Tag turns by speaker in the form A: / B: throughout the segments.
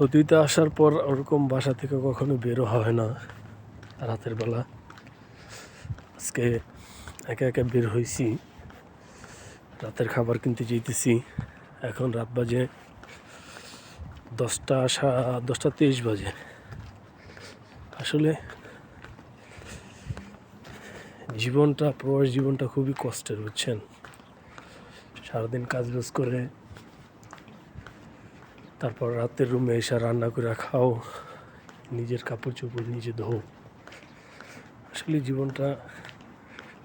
A: সৌদিতে আসার পর ওরকম বাসা থেকে কখনো বেরো হয় না রাতের বেলা। আজকে একা একা বের হয়েছি, রাতের খাবার কিনতে যেতেছি। এখন রাত বাজে 10:23 বাজে। আসলে প্রবাস জীবনটা খুবই কষ্টের, বুঝছেন। সারাদিন কাজ বাজ করে তারপর রাতের রুমে এসে রান্না করে খাও, নিজের কাপড় চোপড় নিজে ধো। আসলে জীবনটা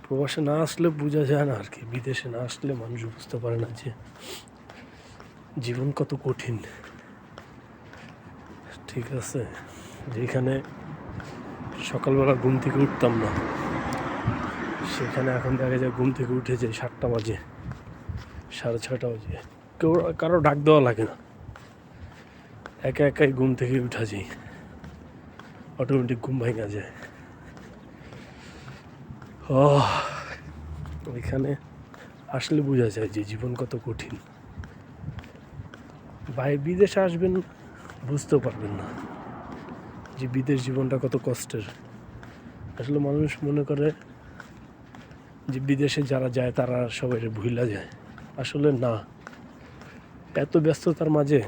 A: প্রবাসে না আসলে বোঝা যায় না আর কি। বিদেশে না আসলে মানুষ বুঝতে পারে না যে জীবন কত কঠিন। ঠিক আছে, যেখানে সকালবেলা ঘুম থেকে উঠতাম না, সেখানে এখন দেখা যায় ঘুম থেকে উঠে যায় 7টা বাজে, 6:30 বাজে। কারো ডাক দেওয়া লাগে না, একা একাই ঘুম থেকে উঠা যায়, অটোমেটিক ঘুম ভাঙা যায়। ওইখানে আসলে বোঝা যায় যে জীবন কত কঠিন। বিদেশে আসবেন, বুঝতেও পারবেন না যে বিদেশ জীবনটা কত কষ্টের। আসলে মানুষ মনে করে যে বিদেশে যারা যায় তারা সবাই ভুলা যায়। আসলে না, এত ব্যস্ততার মাঝে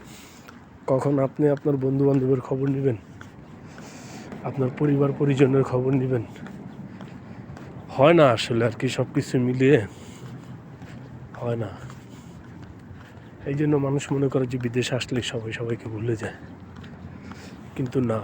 A: কখন আপনি আপনার বন্ধু বান্ধবের খবর নেবেন, আপনার পরিবার পরিজনের খবর নেবেন, হয় না আসলে আর কি। সব কিছু মিলিয়ে হয় না। এই জন্য মানুষ মনে করে যে বিদেশে আসলে সবাই সবাইকে ভুলে যায়, কিন্তু না।